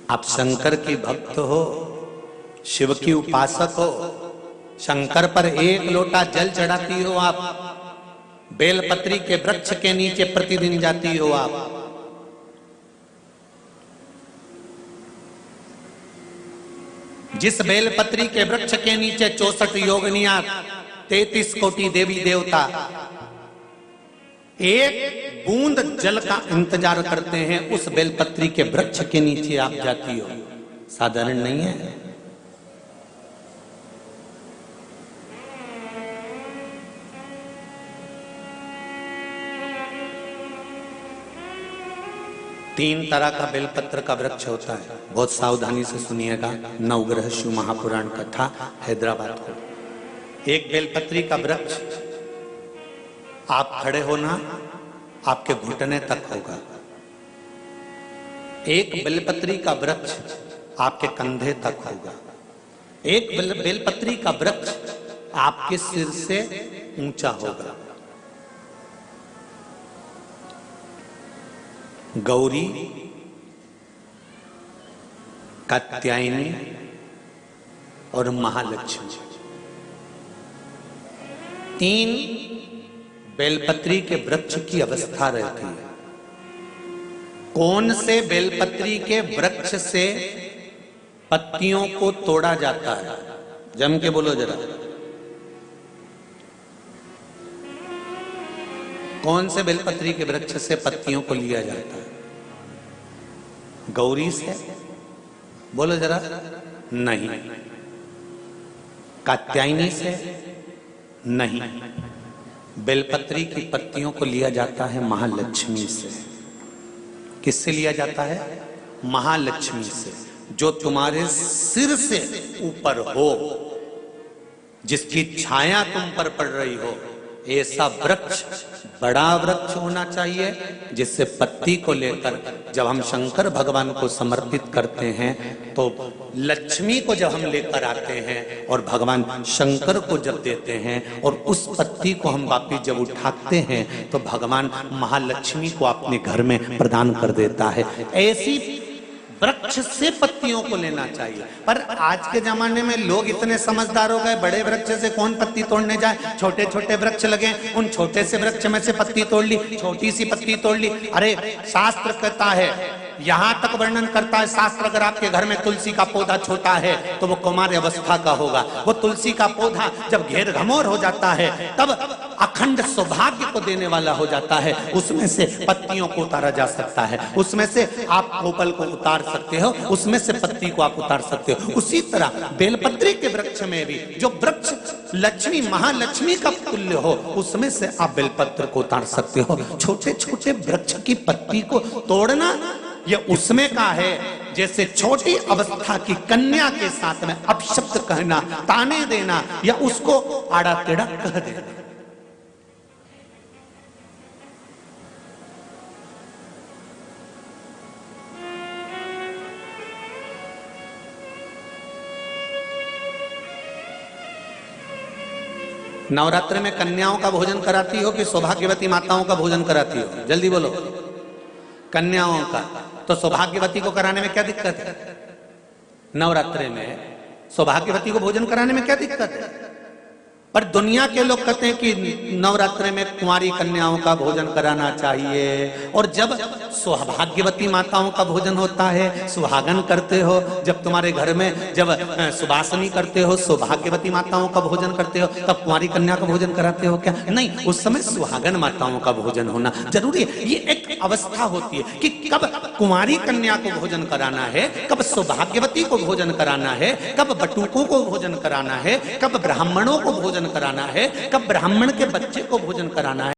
आप शंकर की भक्त हो, शिव की उपासक हो, शंकर पर एक लोटा जल चढ़ाती हो आप, बेलपत्री के वृक्ष के नीचे प्रतिदिन जाती हो आप, जिस बेलपत्री के वृक्ष के नीचे 64 योगिनियां, 33 कोटि देवी देवता एक बूंद जल का इंतजार करते हैं, उस बेलपत्री के वृक्ष के नीचे आप जाती हो, साधारण नहीं है। तीन तरह का बेलपत्र का वृक्ष होता है, बहुत सावधानी से सुनिएगा। नवग्रह शिव महापुराण कथा हैदराबाद को। एक बेलपत्री का वृक्ष आप खड़े होना आपके घुटने तक होगा, एक बेलपत्री का वृक्ष आपके कंधे तक होगा, एक बेलपत्री का वृक्ष आपके सिर से ऊंचा होगा। गौरी, कात्यायनी और महालक्ष्मी, तीन बेलपत्री के वृक्ष की अवस्था रहती है। कौन से बेलपत्री के वृक्ष से पत्तियों को तोड़ा जाता है? जम के बोलो जरा, कौन से बेलपत्री के वृक्ष से पत्तियों को लिया जाता है? गौरी से? बोलो जरा। नहीं। कात्यायनी से? नहीं। बेलपत्री की पत्तियों को लिया जाता है महालक्ष्मी से। किससे लिया जाता है? महालक्ष्मी से, जो तुम्हारे सिर से ऊपर हो, जिसकी छाया तुम पर पड़ रही हो। ऐसा वृक्ष बड़ा वृक्ष होना चाहिए, जिससे पत्ती को लेकर जब हम शंकर भगवान को समर्पित करते हैं तो लक्ष्मी को जब हम लेकर आते हैं और भगवान शंकर को जब देते हैं और उस पत्ती को हम वापिस जब उठाते हैं तो भगवान महालक्ष्मी को अपने घर में प्रदान कर देता है। ऐसी वृक्ष से पत्तियों को लेना चाहिए। पर आज के जमाने में लोग इतने समझदार हो गए, बड़े वृक्ष से कौन पत्ती तोड़ने जाए, छोटे छोटे वृक्ष लगे, उन छोटे से वृक्ष में से पत्ती तोड़ ली, छोटी सी पत्ती तोड़ ली। अरे शास्त्र कहता है, यहां तक वर्णन करता है शास्त्र, अगर आपके घर में तुलसी का पौधा छोटा है तो वो कुमार अवस्था का होगा। वो तुलसी का पौधा जब घेर घमोर हो जाता है तब अखंड सौभाग्य को देने वाला हो जाता है। उसमें से पत्तियों को उतारा जा सकता है, उसमें से आप कोपल को उतार सकते हो, उसमें से पत्ती को आप उतार सकते हो। उसी तरह बेलपत्री के वृक्ष में भी जो वृक्ष लक्ष्मी महालक्ष्मी का तुल्य हो, उसमें से आप बेलपत्र को उतार सकते हो। छोटे छोटे वृक्ष की पत्ती को तोड़ना ये उसमें का है जैसे छोटी अवस्था की कन्या के साथ में अपशब्द कहना, ताने देना या उसको आड़ा टेढ़ा कह देना। नवरात्र में कन्याओं का भोजन कराती हो कि सौभाग्यवती माताओं का भोजन कराती हो? जल्दी बोलो। कन्याओं का। तो सौभाग्यवती को कराने में क्या दिक्कत है? नवरात्रि में सौभाग्यवती को भोजन कराने में क्या दिक्कत है? पर दुनिया के लोग कहते हैं कि नवरात्रि में कुंवारी कन्याओं का भोजन कराना चाहिए। और जब सौभाग्यवती माताओं का भोजन होता है, सुहागन करते हो, जब तुम्हारे घर में जब सुवासनी करते हो, सौभाग्यवती माताओं का भोजन करते हो, तब कुंवारी कन्या का भोजन कराते हो क्या? नहीं, उस समय सुहागन माताओं का भोजन होना जरूरी है। ये एक अवस्था होती है कि कब कुंवारी कन्या को भोजन कराना है, कब सौभाग्यवती को भोजन कराना है, कब बटुकों को भोजन कराना है, कब ब्राह्मणों को भोजन कराना है, कब ब्राह्मण के बच्चे को भोजन कराना है।